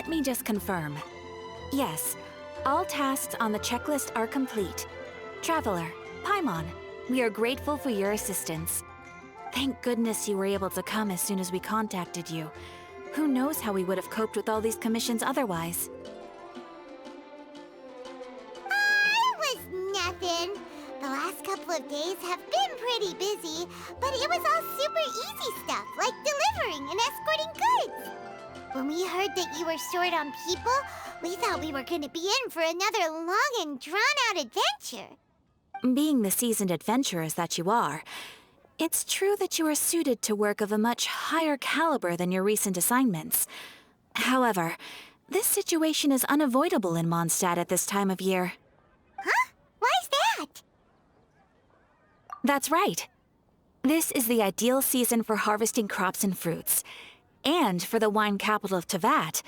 Let me just confirm. Yes, all tasks on the checklist are complete. Traveler, Paimon, we are grateful for your assistance. Thank goodness you were able to come as soon as we contacted you. Who knows how we would have coped with all these commissions otherwise? It was nothing. The last couple of days have been pretty busy, but it was all super easy stuff, like delivering and escorting goods. When we heard that you were short on people, we thought we were going to be in for another long and drawn-out adventure. Being the seasoned adventurers that you are, it's true that you are suited to work of a much higher caliber than your recent assignments. However, this situation is unavoidable in Mondstadt at this time of year. Huh? Why's that? That's right. This is the ideal season for harvesting crops and fruits. And for the wine capital of Teyvat,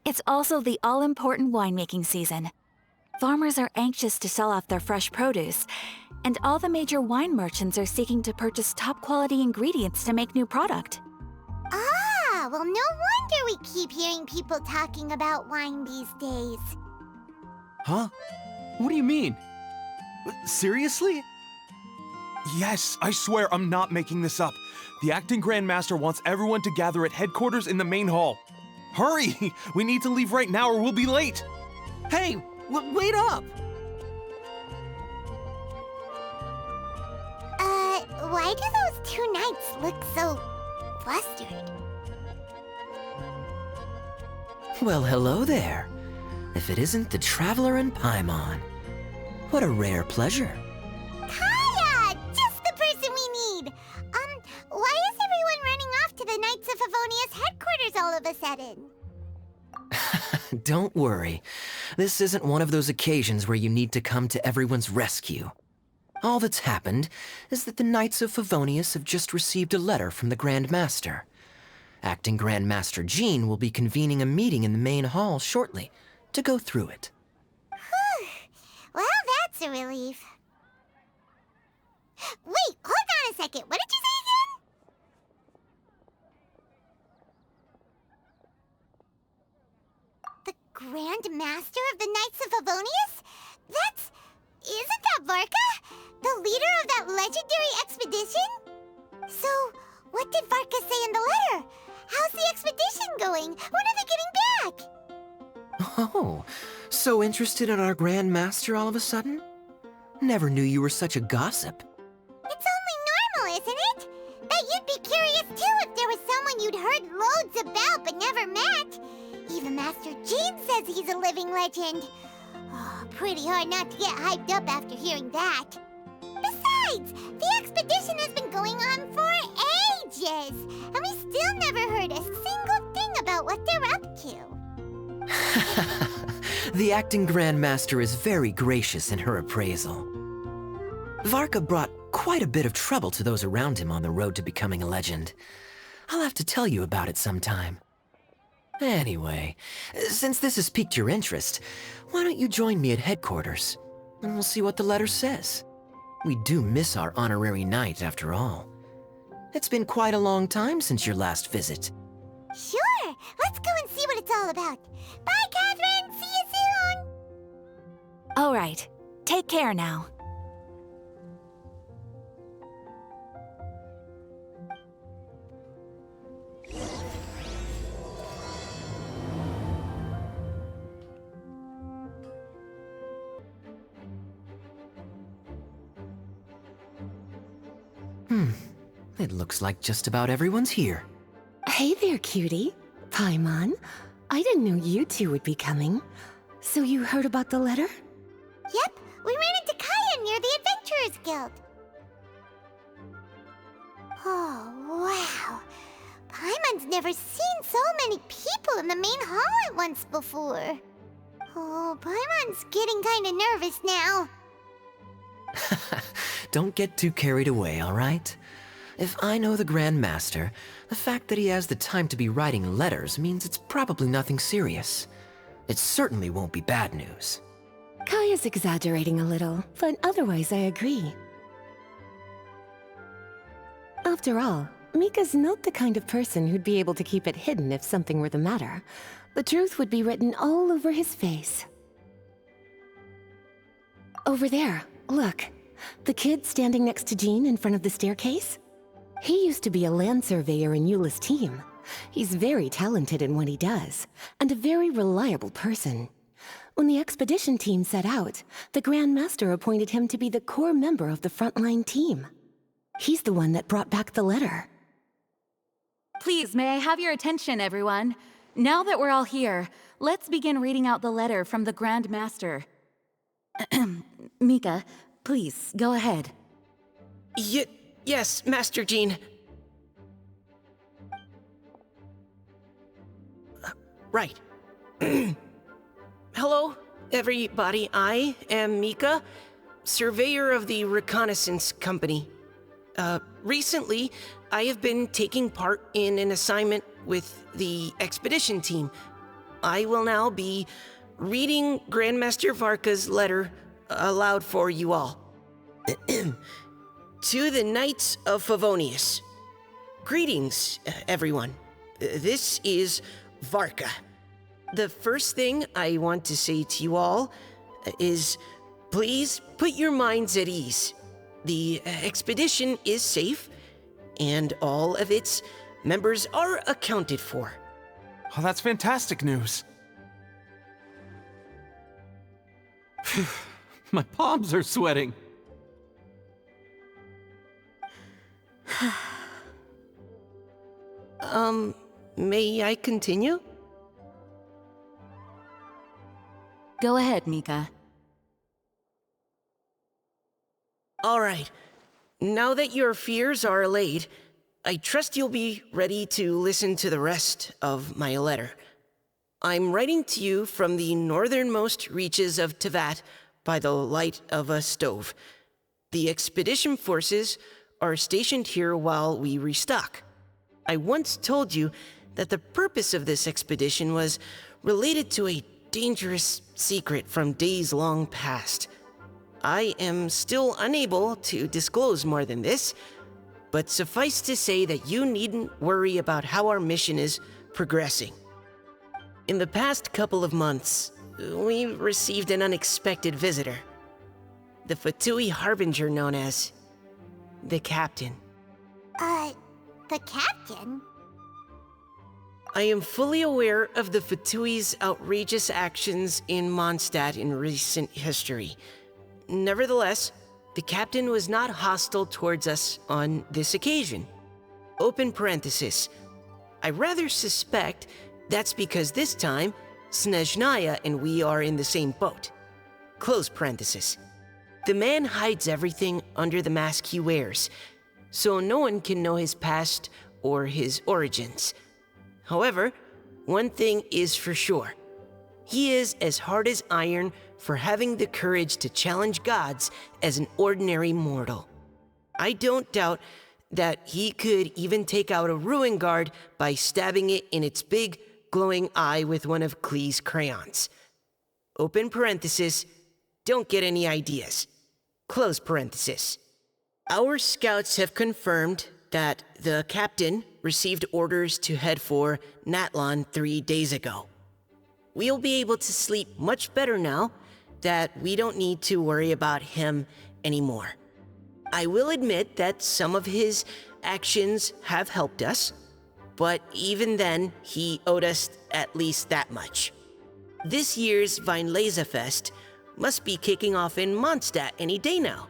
it's also the all-important winemaking season. Farmers are anxious to sell off their fresh produce, and all the major wine merchants are seeking to purchase top-quality ingredients to make new product. Ah, well, no wonder we keep hearing people talking about wine these days. Huh? What do you mean? Seriously? Yes, I swear I'm not making this up. The acting Grand Master wants everyone to gather at headquarters in the main hall. Hurry! We need to leave right now or we'll be late! Hey, wait up! Why do those two knights look so flustered? Well, hello there. If it isn't the Traveler and Paimon. What a rare pleasure. Kaya! Just the person we need! Why is everyone running off to the Knights of Favonius headquarters all of a sudden? Don't worry. This isn't one of those occasions where you need to come to everyone's rescue. All that's happened is that the Knights of Favonius have just received a letter from the Grand Master. Acting Grand Master Jean will be convening a meeting in the main hall shortly to go through it. Whew. Well, that's a relief. Wait, hold on a second. What did you say again? The Grand Master of the Knights of Favonius? Isn't that Varka? The leader of that legendary expedition? So, what did Varka say in the letter? How's the expedition going? When are they getting back? Oh, so interested in our Grand Master all of a sudden? Never knew you were such a gossip. It's only normal, isn't it? Bet you'd be curious too if there was someone you'd heard loads about but never met. Even Master Jean says he's a living legend. Oh, pretty hard not to get hyped up after hearing that. Besides, the expedition has been going on for ages, and we still never heard a single thing about what they're up to. The acting Grand Master is very gracious in her appraisal. Varka brought quite a bit of trouble to those around him on the road to becoming a legend. I'll have to tell you about it sometime. Anyway, since this has piqued your interest, why don't you join me at headquarters, and we'll see what the letter says. We do miss our honorary knight, after all. It's been quite a long time since your last visit. Sure, let's go and see what it's all about. Bye, Catherine! See you soon! All right, take care now. It looks like just about everyone's here. Hey there, cutie. Paimon. I didn't know you two would be coming. So you heard about the letter? Yep, we ran into Kaya near the Adventurers Guild. Oh, wow. Paimon's never seen so many people in the main hall at once before. Oh, Paimon's getting kinda nervous now. Don't get too carried away, all right? If I know the Grand Master, the fact that he has the time to be writing letters means it's probably nothing serious. It certainly won't be bad news. Kaya's exaggerating a little, but otherwise I agree. After all, Mika's not the kind of person who'd be able to keep it hidden if something were the matter. The truth would be written all over his face. Over there, look. The kid standing next to Jean in front of the staircase? He used to be a land surveyor in Eula's team. He's very talented in what he does, and a very reliable person. When the expedition team set out, the Grand Master appointed him to be the core member of the frontline team. He's the one that brought back the letter. Please, may I have your attention, everyone? Now that we're all here, let's begin reading out the letter from the Grand Master. Mika, please, go ahead. Yes, Master Jean. Right. Hello, everybody. I am Mika, surveyor of the Reconnaissance Company. Recently, I have been taking part in an assignment with the expedition team. I will now be reading Grandmaster Varka's letter aloud for you all. To the Knights of Favonius. Greetings, everyone. This is Varka. The first thing I want to say to you all is please put your minds at ease. The expedition is safe, and all of its members are accounted for. Oh, that's fantastic news. My palms are sweating. May I continue? Go ahead, Mika. All right. Now that your fears are allayed, I trust you'll be ready to listen to the rest of my letter. I'm writing to you from the northernmost reaches of Tevat by the light of a stove. The expedition forces are stationed here while we restock. I once told you that the purpose of this expedition was related to a dangerous secret from days long past. I am still unable to disclose more than this, but suffice to say that you needn't worry about how our mission is progressing. In the past couple of months, we received an unexpected visitor. The Fatui Harbinger known as the Captain. The captain? I am fully aware of the Fatui's outrageous actions in Mondstadt in recent history. Nevertheless, the captain was not hostile towards us on this occasion. Open parenthesis. I rather suspect that's because this time, Snezhnaya and we are in the same boat. Close parenthesis. The man hides everything under the mask he wears, so no one can know his past or his origins. However, one thing is for sure. He is as hard as iron for having the courage to challenge gods as an ordinary mortal. I don't doubt that he could even take out a ruin guard by stabbing it in its big, glowing eye with one of Klee's crayons. Open parenthesis, don't get any ideas. Close parenthesis. Our scouts have confirmed that the captain received orders to head for Natlon 3 days ago. We'll be able to sleep much better now that we don't need to worry about him anymore. I will admit that some of his actions have helped us, but even then, he owed us at least that much. This year's Weinlesefest must be kicking off in Mondstadt any day now.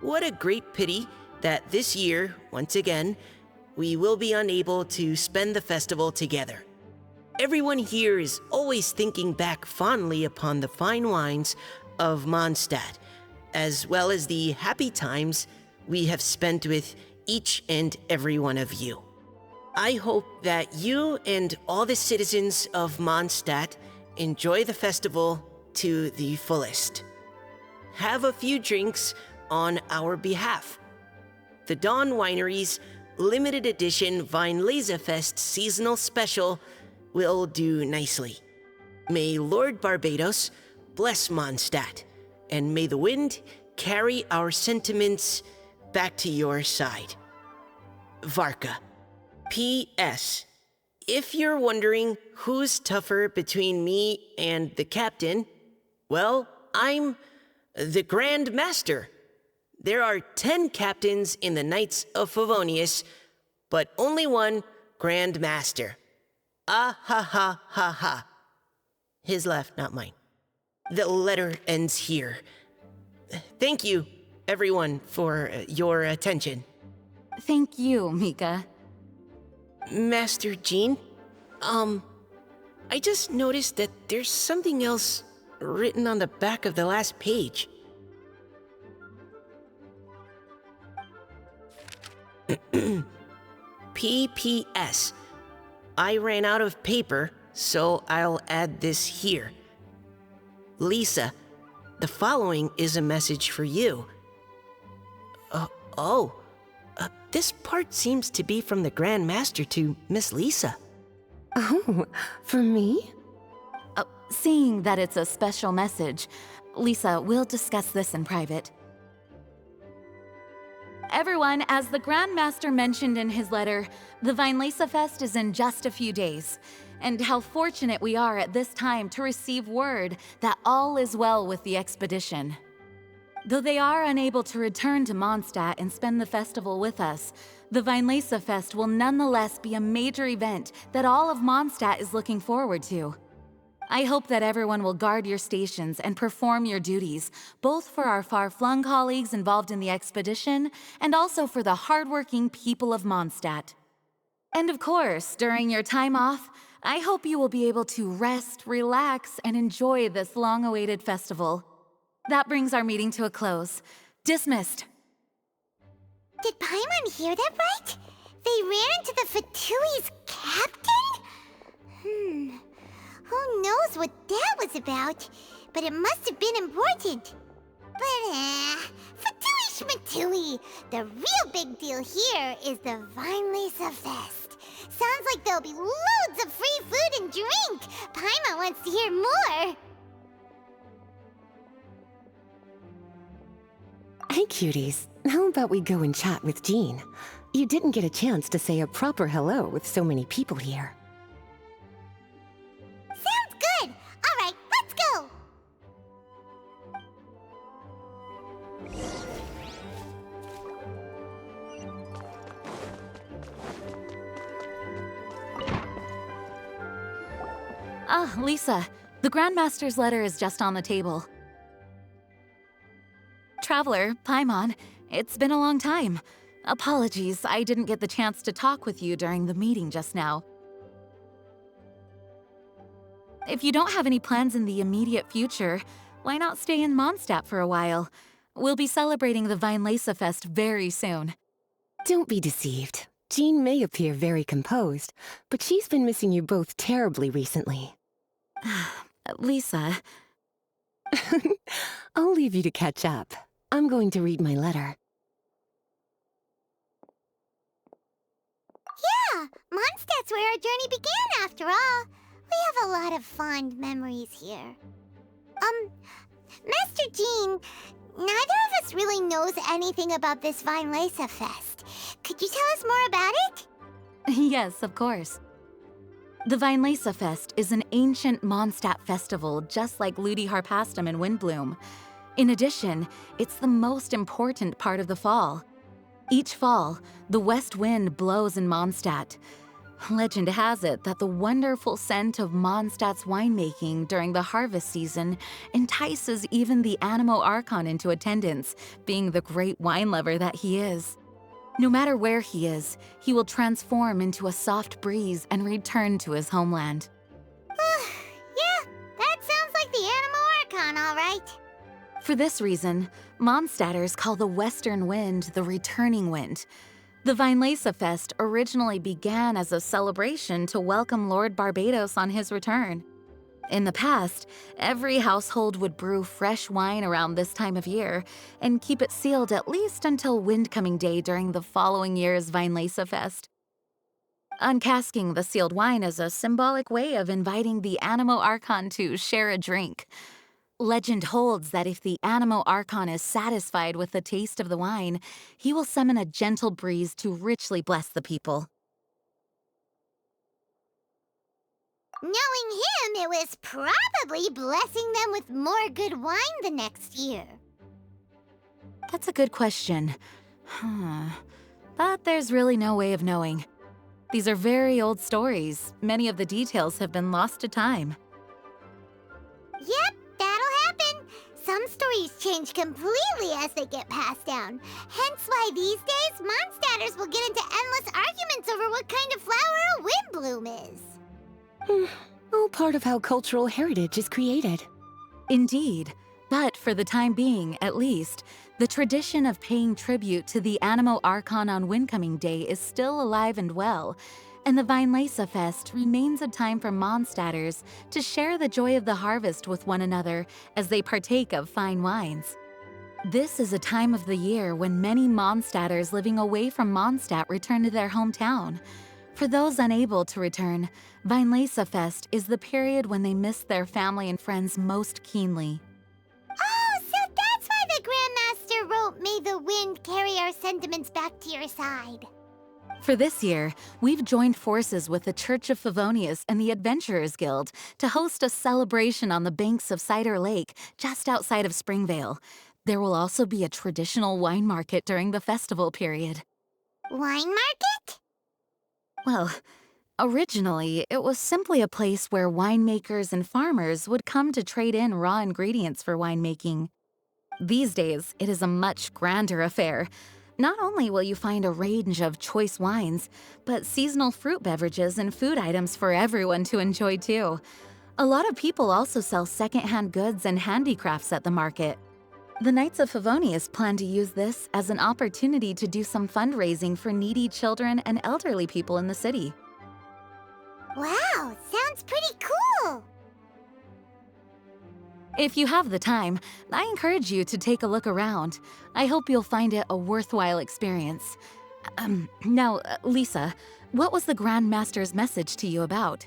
What a great pity that this year, once again, we will be unable to spend the festival together. Everyone here is always thinking back fondly upon the fine wines of Mondstadt, as well as the happy times we have spent with each and every one of you. I hope that you and all the citizens of Mondstadt enjoy the festival to the fullest. Have a few drinks on our behalf. The Dawn Winery's limited edition Weinlesefest seasonal special will do nicely. May Lord Barbados bless Mondstadt, and may the wind carry our sentiments back to your side. Varka. P.S. If you're wondering who's tougher between me and the captain, well, I'm the Grand Master. There are 10 captains in the Knights of Favonius, but only one Grand Master. Ah ha ha ha ha. His laugh, not mine. The letter ends here. Thank you, everyone, for your attention. Thank you, Mika. Master Jean, I just noticed that there's something else written on the back of the last page. PPS. I ran out of paper, so I'll add this here. Lisa, the following is a message for you. This part seems to be from the Grand Master to Miss Lisa. Oh, for me? Seeing that it's a special message, Lisa, we'll discuss this in private. Everyone, as the Grand Master mentioned in his letter, the Vinelesa Fest is in just a few days. And how fortunate we are at this time to receive word that all is well with the expedition. Though they are unable to return to Mondstadt and spend the festival with us, the Vinelesa Fest will nonetheless be a major event that all of Mondstadt is looking forward to. I hope that everyone will guard your stations and perform your duties, both for our far-flung colleagues involved in the expedition and also for the hardworking people of Mondstadt. And of course, during your time off, I hope you will be able to rest, relax, and enjoy this long-awaited festival. That brings our meeting to a close. Dismissed. Did Paimon hear that right? They ran into the Fatui's captain? Who knows what that was about? But it must have been important. But, Fatui Schmatui! The real big deal here is the Vinelesa Fest. Sounds like there'll be loads of free food and drink! Paimon wants to hear more! Hey, cuties. How about we go and chat with Jean? You didn't get a chance to say a proper hello with so many people here. Sounds good! Alright, let's go! Ah, Lisa, the Grandmaster's letter is just on the table. Traveler, Paimon, it's been a long time. Apologies, I didn't get the chance to talk with you during the meeting just now. If you don't have any plans in the immediate future, why not stay in Mondstadt for a while? We'll be celebrating the Vinelesa Fest very soon. Don't be deceived. Jean may appear very composed, but she's been missing you both terribly recently. Lisa... I'll leave you to catch up. I'm going to read my letter. Yeah, Mondstadt's where our journey began after all. We have a lot of fond memories here. Master Jean, neither of us really knows anything about this Vinelesa Fest. Could you tell us more about it? Yes, of course. The Vinelesa Fest is an ancient Mondstadt festival just like Ludi Harpastum and Windbloom. In addition, it's the most important part of the fall. Each fall, the west wind blows in Mondstadt. Legend has it that the wonderful scent of Mondstadt's winemaking during the harvest season entices even the Animo Archon into attendance, being the great wine lover that he is. No matter where he is, he will transform into a soft breeze and return to his homeland. Yeah, that sounds like the Animo Archon, all right. For this reason, Mondstadters call the western wind the returning wind. The Vinelesa Fest originally began as a celebration to welcome Lord Barbados on his return. In the past, every household would brew fresh wine around this time of year and keep it sealed at least until Windcoming Day during the following year's Vinelesa Fest. Uncasking the sealed wine is a symbolic way of inviting the Animo Archon to share a drink. Legend holds that if the Animo Archon is satisfied with the taste of the wine, he will summon a gentle breeze to richly bless the people. Knowing him, it was probably blessing them with more good wine the next year. That's a good question. But there's really no way of knowing. These are very old stories. Many of the details have been lost to time. Yep, that'll happen. Some stories change completely as they get passed down. Hence why these days, Mondstadters will get into endless arguments over what kind of flower a windbloom is. All part of how cultural heritage is created. Indeed. But for the time being, at least, the tradition of paying tribute to the Animo Archon on Windcoming Day is still alive and well, and the Weinlese Fest remains a time for Mondstadters to share the joy of the harvest with one another as they partake of fine wines. This is a time of the year when many Mondstadters living away from Mondstadt return to their hometown. For those unable to return, Weinlese Fest is the period when they miss their family and friends most keenly. Oh, so that's why the Grandmaster wrote, "May the wind carry our sentiments back to your side." For this year, we've joined forces with the Church of Favonius and the Adventurers Guild to host a celebration on the banks of Cider Lake, just outside of Springvale. There will also be a traditional wine market during the festival period. Wine market? Well, originally, it was simply a place where winemakers and farmers would come to trade in raw ingredients for winemaking. These days, it is a much grander affair. Not only will you find a range of choice wines, but seasonal fruit beverages and food items for everyone to enjoy too. A lot of people also sell secondhand goods and handicrafts at the market. The Knights of Favonius plan to use this as an opportunity to do some fundraising for needy children and elderly people in the city. Wow, sounds pretty cool. If you have the time, I encourage you to take a look around. I hope you'll find it a worthwhile experience. Now, Lisa, what was the Grand Master's message to you about?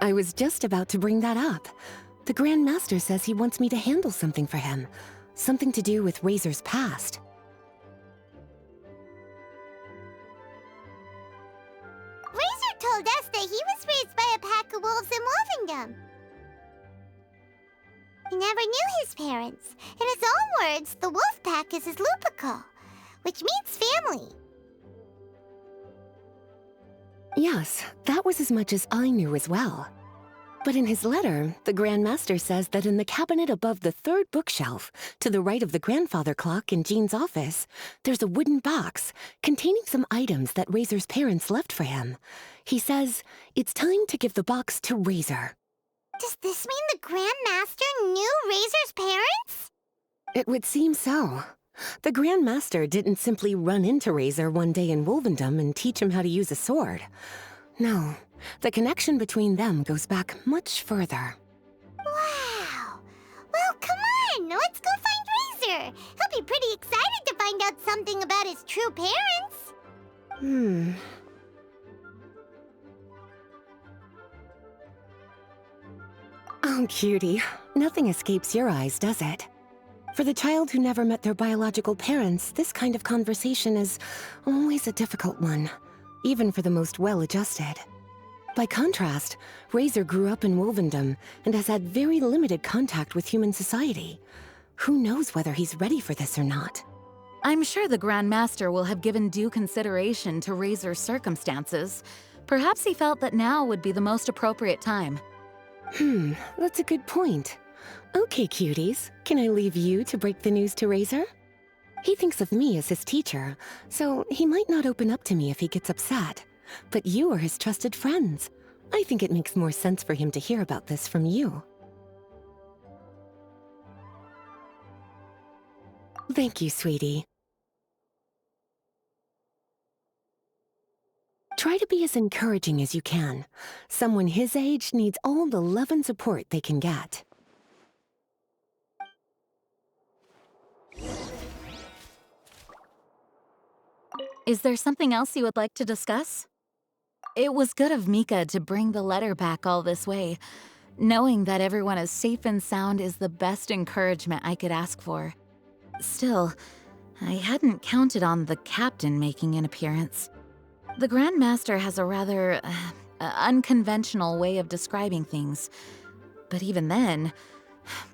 I was just about to bring that up. The Grand Master says he wants me to handle something for him. Something to do with Razor's past. Razor told us that he was raised by a pack of wolves in Wolvendom. He never knew his parents. In his own words, the wolf pack is his lupical, which means family. Yes, that was as much as I knew as well. But in his letter, the Grand Master says that in the cabinet above the third bookshelf, to the right of the grandfather clock in Jean's office, there's a wooden box containing some items that Razor's parents left for him. He says it's time to give the box to Razor. Does this mean the Grand Master knew Razor's parents? It would seem so. The Grand Master didn't simply run into Razor one day in Wolvendom and teach him how to use a sword. No, the connection between them goes back much further. Wow! Well, come on! Let's go find Razor! He'll be pretty excited to find out something about his true parents! Oh, cutie. Nothing escapes your eyes, does it? For the child who never met their biological parents, this kind of conversation is always a difficult one, even for the most well-adjusted. By contrast, Razor grew up in Wolvendom and has had very limited contact with human society. Who knows whether he's ready for this or not? I'm sure the Grand Master will have given due consideration to Razor's circumstances. Perhaps he felt that now would be the most appropriate time. That's a good point. Okay, cuties, can I leave you to break the news to Razor? He thinks of me as his teacher, so he might not open up to me if he gets upset. But you are his trusted friends. I think it makes more sense for him to hear about this from you. Thank you, sweetie. Try to be as encouraging as you can. Someone his age needs all the love and support they can get. Is there something else you would like to discuss? It was good of Mika to bring the letter back all this way. Knowing that everyone is safe and sound is the best encouragement I could ask for. Still, I hadn't counted on the captain making an appearance. The Grand Master has a rather unconventional way of describing things. But even then,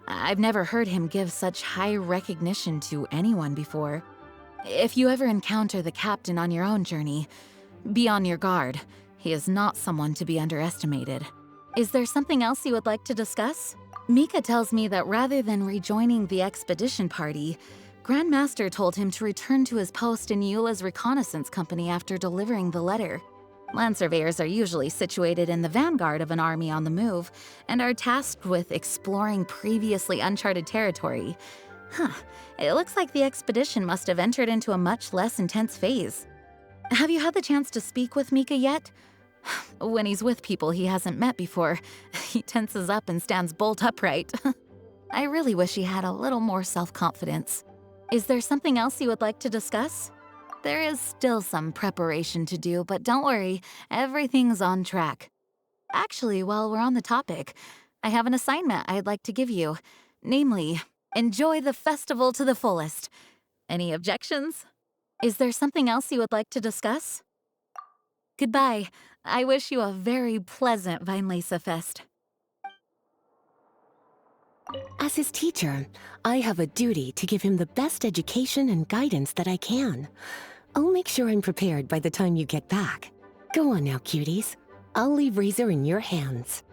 I've never heard him give such high recognition to anyone before. If you ever encounter the captain on your own journey, be on your guard. He is not someone to be underestimated. Is there something else you would like to discuss? Mika tells me that rather than rejoining the expedition party, Grandmaster told him to return to his post in Eula's reconnaissance company after delivering the letter. Land surveyors are usually situated in the vanguard of an army on the move and are tasked with exploring previously uncharted territory. It looks like the expedition must have entered into a much less intense phase. Have you had the chance to speak with Mika yet? When he's with people he hasn't met before, he tenses up and stands bolt upright. I really wish he had a little more self-confidence. Is there something else you would like to discuss? There is still some preparation to do, but don't worry, everything's on track. Actually, while we're on the topic, I have an assignment I'd like to give you. Namely, enjoy the festival to the fullest. Any objections? Is there something else you would like to discuss? Goodbye. I wish you a very pleasant Vinelesa Fest. As his teacher, I have a duty to give him the best education and guidance that I can. I'll make sure I'm prepared by the time you get back. Go on now, cuties. I'll leave Razor in your hands.